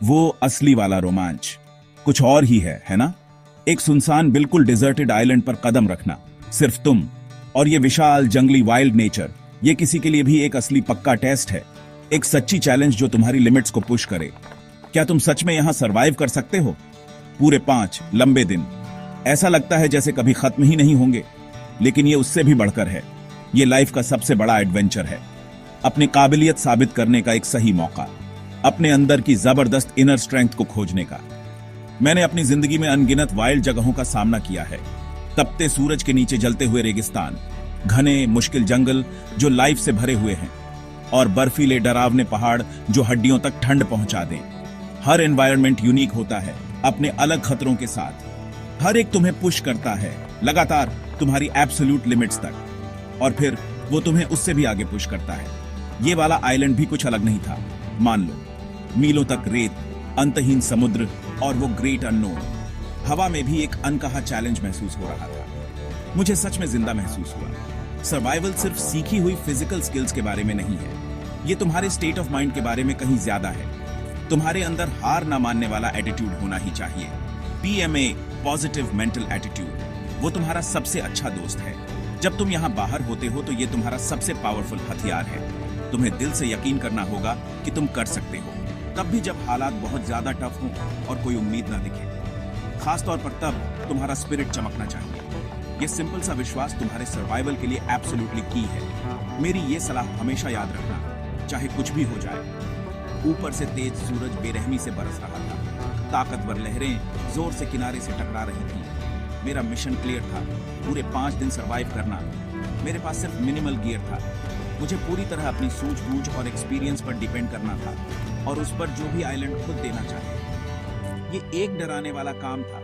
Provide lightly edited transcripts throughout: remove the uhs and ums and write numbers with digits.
वो असली वाला रोमांच कुछ और ही है ना? एक सुनसान बिल्कुल डिजर्टेड आइलैंड पर कदम रखना, सिर्फ तुम और ये विशाल जंगली वाइल्ड नेचर, ये किसी के लिए भी एक असली पक्का टेस्ट है। एक सच्ची चैलेंज जो तुम्हारी लिमिट्स को पुश करे। क्या तुम सच में यहां सरवाइव कर सकते हो? पूरे 5 लंबे दिन। ऐसा लगता है जैसे कभी खत्म ही नहीं होंगे, लेकिन ये उससे भी बढ़कर है। ये लाइफ का सबसे बड़ा एडवेंचर है, अपनी काबिलियत साबित करने का एक सही मौका, अपने अंदर की जबरदस्त इनर स्ट्रेंथ को खोजने का। मैंने अपनी जिंदगी में अनगिनत वाइल्ड जगहों का सामना किया है। तपते सूरज के नीचे जलते हुए रेगिस्तान, घने मुश्किल जंगल जो लाइफ से भरे हुए हैं, और बर्फीले डरावने पहाड़ जो हड्डियों तक ठंड पहुंचा दें। हर एनवायरनमेंट यूनिक होता है, अपने अलग खतरों के साथ। हर एक तुम्हें पुश करता है लगातार तुम्हारी एब्सोल्यूट लिमिट्स तक, और फिर वो तुम्हें उससे भी आगे पुश करता है। ये वाला आइलैंड भी कुछ अलग नहीं था। मान लो, मीलों तक रेत, अंतहीन समुद्र और वो ग्रेट अननोन। हवा में भी एक अनकहा चैलेंज महसूस हो रहा था। मुझे सच में जिंदा महसूस हुआ। सर्वाइवल सिर्फ सीखी हुई फिजिकल स्किल्स के बारे में नहीं है, ये तुम्हारे स्टेट ऑफ माइंड के बारे में कहीं ज्यादा है। तुम्हारे अंदर हार ना मानने वाला एटीट्यूड होना ही चाहिए। PMA, पॉजिटिव मेंटल एटीट्यूड, वो तुम्हारा सबसे अच्छा दोस्त है। जब तुम यहाँ बाहर होते हो तो ये तुम्हारा सबसे पावरफुल हथियार है। तुम्हें दिल से यकीन करना होगा कि तुम कर सकते हो, तब भी जब हालात बहुत ज्यादा टफ हों और कोई उम्मीद ना दिखे। खासतौर पर तब तुम्हारा स्पिरिट चमकना चाहिए। ये सिंपल सा विश्वास तुम्हारे सर्वाइवल के लिए एब्सोल्युटली की है। मेरी ये सलाह हमेशा याद रखना, चाहे कुछ भी हो जाए। ऊपर से तेज सूरज बेरहमी से बरस रहा था, ताकतवर लहरें जोर से किनारे से टकरा रही थी। मेरा मिशन क्लियर था, पूरे 5 दिन सरवाइव करना। मेरे पास सिर्फ मिनिमल गियर था। मुझे पूरी तरह अपनी सूझबूझ और एक्सपीरियंस पर डिपेंड करना था, और उस पर जो भी आइलैंड खुद देना चाहे। ये एक डराने वाला काम था,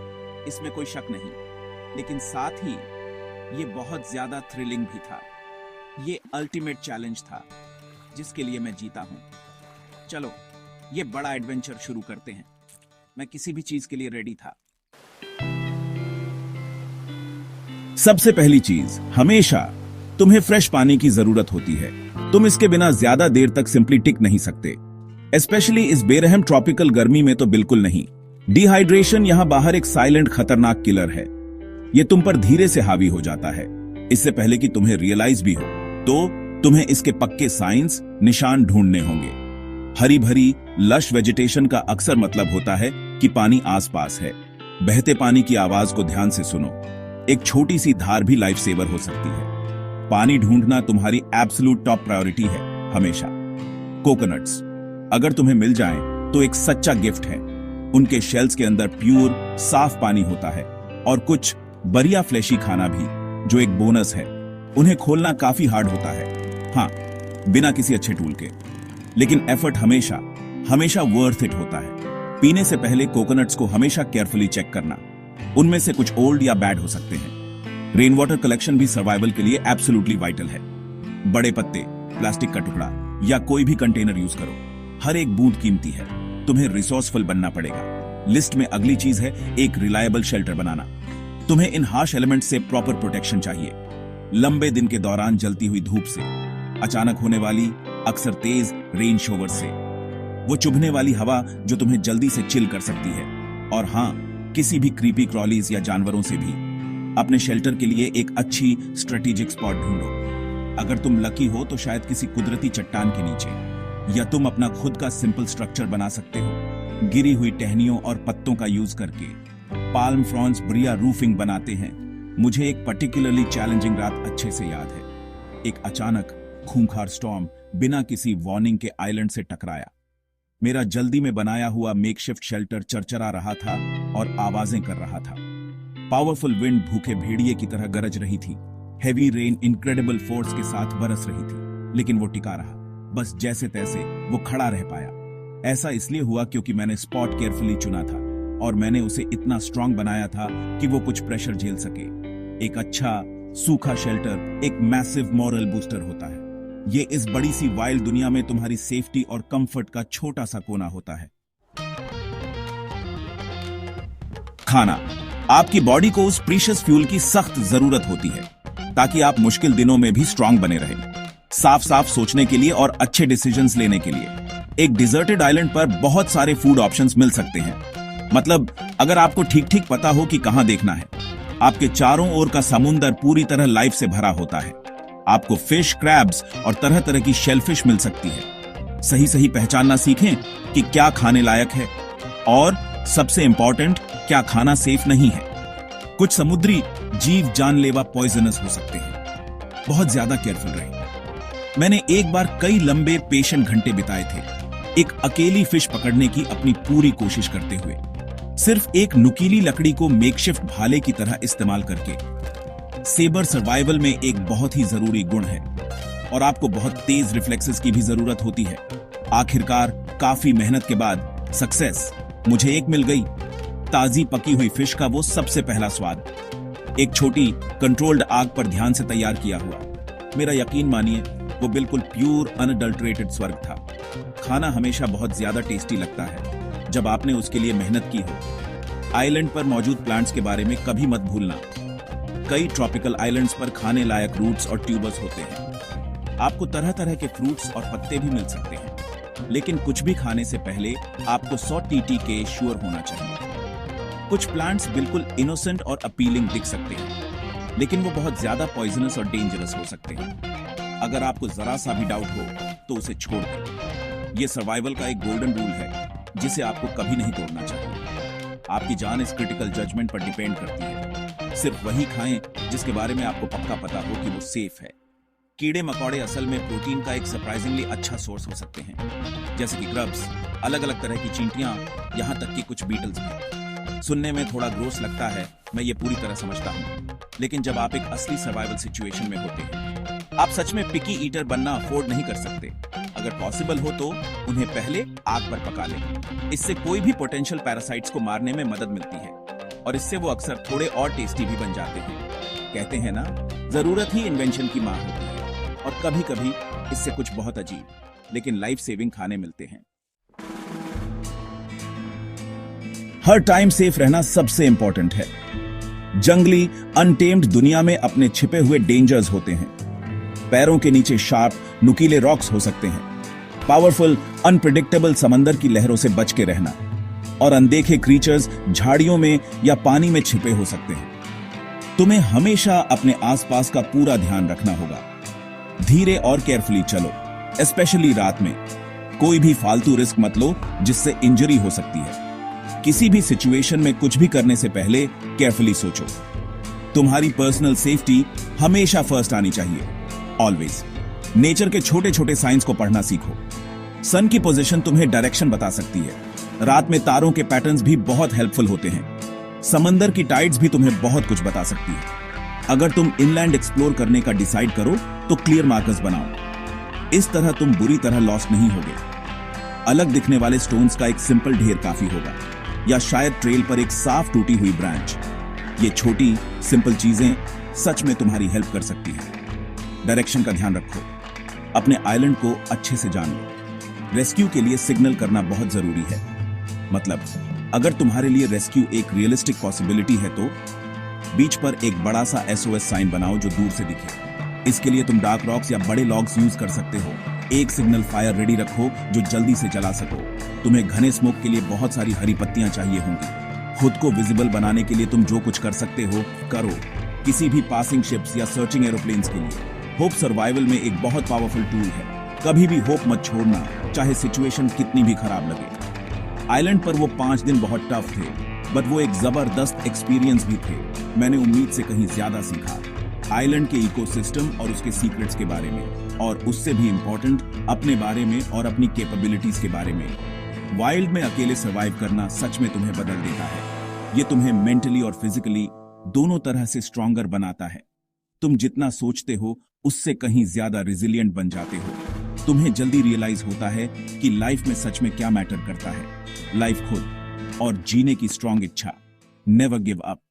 इसमें कोई शक नहीं, लेकिन साथ ही ये बहुत ज्यादा थ्रिलिंग भी था। ये अल्टीमेट चैलेंज था जिसके लिए मैं जीता हूं। चलो, ये बड़ा एडवेंचर शुरू करते हैं। मैं किसी भी चीज के लिए रेडी था। सबसे पहली चीज, हमेशा तुम्हें फ्रेश पानी की जरूरत होती है। तुम इसके बिना ज्यादा देर तक सिंपली टिक नहीं सकते, स्पेशली इस बेरहम ट्रॉपिकल गर्मी में तो बिल्कुल नहीं। डिहाइड्रेशन यहां बाहर एक साइलेंट खतरनाक किलर है। ये तुम पर धीरे से हावी हो जाता है, इससे पहले कि तुम्हें रियलाइज भी हो। तो तुम्हें इसके पक्के साइंस निशान ढूंढने होंगे। हरी भरी लश वेजिटेशन का अक्सर मतलब होता है कि पानी आसपास है। बहते पानी की आवाज को ध्यान से सुनो। एक छोटी सी धार भी लाइफ सेवर हो सकती है। पानी ढूंढना तुम्हारी एब्सोल्यूट टॉप प्रायोरिटी है हमेशा। कोकोनट्स अगर तुम्हें मिल जाएं तो एक सच्चा गिफ्ट है। उनके शेल्स के अंदर प्योर साफ पानी होता है, और कुछ बढ़िया फ्लेशी खाना भी, जो एक बोनस है। उन्हें खोलना काफी हार्ड होता है, हाँ, बिना किसी अच्छे टूल के, लेकिन एफर्ट हमेशा हमेशा वर्थ इट होता है। पीने से पहले कोकोनट्स को हमेशा केयरफुली चेक करना, उनमें से कुछ ओल्ड या बैड हो सकते हैं। रेन वाटर कलेक्शन भी सर्वाइवल के लिए एब्सोल्युटली वाइटल है। बड़े पत्ते, प्लास्टिक का टुकड़ा या कोई भी कंटेनर यूज करो, हर एक बूंद कीमती है। तुम्हें रिसोर्सफुल बनना पड़ेगा। लिस्ट में अगली चीज है एक रिलायबल शेल्टर बनाना। तुम्हें इन हार्श एलिमेंट से प्रॉपर प्रोटेक्शन चाहिए। लंबे दिन के दौरान जलती हुई धूप से, अचानक होने वाली अक्सर तेज रेन शोवर से, वो चुभने वाली हवा जो तुम्हें जल्दी से चिल कर सकती है, और हाँ, किसी भी क्रीपी क्रॉलीज या जानवरों से भी। अपने शेल्टर के लिए एक अच्छी स्ट्रेटेजिक स्पॉट ढूंढो। अगर तुम लकी हो तो शायद किसी कुदरती चट्टान के नीचे, या तुम अपना खुद का सिंपल स्ट्रक्चर बना सकते हो। गिरी हुई टहनियों और पत्तों का यूज करके पाल्म फ्रॉन्स बढ़िया रूफिंग बनाते हैं। मुझे एक पर्टिकुलरली चैलेंजिंग रात अच्छे से याद है। एक अचानक खूंखार स्टॉर्म बिना किसी वार्निंग के आइलैंड से टकराया। मेरा जल्दी में बनाया हुआ मेकशिफ्ट शेल्टर चरचरा रहा था और आवाजें कर रहा था। पावरफुल विंड भूखे भेड़िए की तरह गरज रही थी। हेवी रेन इनक्रेडिबल फोर्स के साथ बरस रही थी, लेकिन वो टिका रहा। बस जैसे तैसे वो खड़ा रह पाया। ऐसा इसलिए हुआ क्योंकि मैंने स्पॉट केयरफुली चुना था, और मैंने उसे इतना स्ट्रांग बनाया था कि वो कुछ प्रेशर झेल सके। एक अच्छा सूखा शेल्टर एक मैसिव मॉरल बूस्टर होता है। ये इस बड़ी सी वाइल्ड दुनिया में तुम्हारी सेफ्टी और कंफर्ट का छोटा सा कोना होता है। खाना, आपकी बॉडी को उस प्रीशियस फ्यूल की सख्त जरूरत होती है, ताकि आप मुश्किल दिनों में भी स्ट्रांग बने रहें। साफ साफ सोचने के लिए और अच्छे डिसीजंस लेने के लिए। एक डिजर्टेड आइलैंड पर बहुत सारे फूड ऑप्शंस मिल सकते हैं। मतलब अगर आपको ठीक ठीक पता हो कि कहां देखना है। आपके चारों ओर का समुंदर पूरी तरह लाइफ से भरा होता है। आपको फिश, क्रैब्स और तरह तरह की शेलफिश मिल सकती है। सही सही पहचानना सीखें कि क्या खाने लायक है और सबसे इंपॉर्टेंट, क्या खाना सेफ नहीं है। कुछ समुद्री जीव जानलेवा पॉइजनस हो सकते हैं। बहुत ज्यादा केयरफुल रहें। मैंने एक बार कई लंबे पेशेंट घंटे बिताए थे एक अकेली फिश पकड़ने की अपनी पूरी कोशिश करते हुए, सिर्फ एक नुकीली लकड़ी को मेकशिफ्ट भाले की तरह इस्तेमाल करके। सेबर सर्वाइवल में एक बहुत ही जरूरी गुण है और आपको बहुत तेज रिफ्लेक्सेस की भी जरूरत होती है। आखिरकार काफी मेहनत के बाद सक्सेस मुझे एक मिल गई। ताजी पकी हुई फिश का वो सबसे पहला स्वाद, एक छोटी कंट्रोल्ड आग पर ध्यान से तैयार किया हुआ। मेरा यकीन मानिए, वो बिल्कुल प्योर अनअडल्टरेटेड स्वर्ग था। खाना हमेशा बहुत ज्यादा टेस्टी लगता है जब आपने उसके लिए मेहनत की हो। आइलैंड पर मौजूद प्लांट्स के बारे में कभी मत भूलना। कई ट्रॉपिकल आइलैंड्स पर खाने लायक रूट्स और ट्यूबर्स होते हैं। आपको तरह तरह के फ्रूट्स और पत्ते भी मिल सकते हैं, लेकिन कुछ भी खाने से पहले आपको 100 TT के श्योर होना चाहिए। कुछ प्लांट्स बिल्कुल इनोसेंट और अपीलिंग दिख सकते हैं, लेकिन वो बहुत ज्यादा पॉइजनस और डेंजरस हो सकते हैं। अगर आपको जरा सा भी डाउट हो तो उसे छोड़ दें। ये सर्वाइवल का एक गोल्डन रूल है जिसे आपको कभी नहीं तोड़ना चाहिए। आपकी जान इस क्रिटिकल जजमेंट पर डिपेंड करती है। सिर्फ वही खाएं जिसके बारे में आपको पक्का पता हो कि वो सेफ है। कीड़े मकोड़े असल में प्रोटीन का एक सरप्राइजिंगली अच्छा सोर्स हो सकते हैं, जैसे कि ग्रब्स, अलग अलग तरह की चींटियां, यहाँ तक कि कुछ बीटल्स भी। सुनने में थोड़ा ग्रोस लगता है, मैं ये पूरी तरह समझता हूँ, लेकिन जब आप एक असली सर्वाइवल सिचुएशन में होते हैं, आप सच में पिकी ईटर बनना अफोर्ड नहीं कर सकते। अगर पॉसिबल हो तो उन्हें पहले आग पर पका लें। इससे कोई भी पोटेंशियल पैरासाइट्स को मारने में मदद मिलती है और इससे वो अक्सर थोड़े और टेस्टी भी बन जाते हैं। कहते हैं ना, जरूरत ही इन्वेंशन की मां होती है और कभी कभी इससे कुछ बहुत अजीब लेकिन लाइफ सेविंग खाने मिलते हैं। हर टाइम सेफ रहना सबसे इंपॉर्टेंट है। जंगली अनटेम्ड दुनिया में अपने छिपे हुए डेंजर्स होते हैं। पैरों के नीचे शार्प नुकीले रॉक्स हो सकते हैं। पावरफुल अनप्रिडिक्टेबल समंदर की लहरों से बच के रहना और अनदेखे क्रीचर्स झाड़ियों में या पानी में छिपे हो सकते हैं। तुम्हें हमेशा अपने आसपास का पूरा ध्यान रखना होगा। धीरे और केयरफुली चलो, स्पेशली रात में। कोई भी फालतू रिस्क मत लो जिससे इंजरी हो सकती है। किसी भी सिचुएशन में कुछ भी करने से पहले केयरफुली सोचो। तुम्हारी पर्सनल सेफ्टी हमेशा फर्स्ट आनी चाहिए, ऑलवेज। नेचर के छोटे छोटे साइंस को पढ़ना सीखो। सन की पोजीशन तुम्हें डायरेक्शन बता सकती है। रात में तारों के पैटर्न्स भी बहुत हेल्पफुल होते हैं। समंदर की टाइड्स भी तुम्हें बहुत कुछ बता सकती है। अगर तुम इनलैंड एक्सप्लोर करने का डिसाइड करो तो क्लियर मार्कर्स बनाओ। इस तरह तुम बुरी तरह लॉस्ट नहीं होगे। अलग दिखने वाले स्टोन्स का एक सिंपल ढेर काफी होगा, या शायद ट्रेल पर एक साफ टूटी हुई ब्रांच। ये छोटी सिंपल चीजें सच में तुम्हारी हेल्प कर सकती हैं। डायरेक्शन का ध्यान रखो। अपने आइलैंड को अच्छे से जान लो। रेस्क्यू के लिए सिग्नल करना बहुत जरूरी है। मतलब अगर तुम्हारे लिए रेस्क्यू एक रियलिस्टिक पॉसिबिलिटी है तो बीच पर एक बड़ा सा SOS साइन बनाओ जो दूर से दिखे। इसके लिए तुम डार्क रॉक्स या बड़े लॉग्स यूज कर सकते हो। एक सिग्नल फायर रेडी रखो जो जल्दी से जला सको। तुम्हें घने स्मोक के लिए बहुत सारी हरी पत्तियां चाहिए होंगी। खुद को विजिबल बनाने के लिए तुम जो कुछ कर सकते हो करो। किसी भी पासिंग शिप्स या सर्चिंग एरोप्लेन्स के लिए होप सर्वाइवल में एक बहुत पावरफुल टूल है। कभी भी होप मत छोड़ना, चाहे सिचुएशन कितनी भी खराब लगे। आइलैंड पर वो 5 दिन बहुत टफ थे, बट वो एक जबरदस्त एक्सपीरियंस भी थे। मैंने उम्मीद से कहीं ज्यादा सीखा, आइलैंड के इकोसिस्टम और उसके सीक्रेट्स के बारे में, और उससे भी इंपॉर्टेंट अपने बारे में और अपनी कैपेबिलिटीज के बारे में। वाइल्ड में अकेले सर्वाइव करना सच में तुम्हें बदल देता है। ये तुम्हें मेंटली और फिजिकली दोनों तरह से स्ट्रॉन्गर बनाता है। तुम जितना सोचते हो उससे कहीं ज्यादा रिजिलियंट बन जाते हो। तुम्हें जल्दी रियलाइज होता है कि लाइफ में सच में क्या मैटर करता है। लाइफ खुद और जीने की स्ट्रॉन्ग इच्छा। Never give up.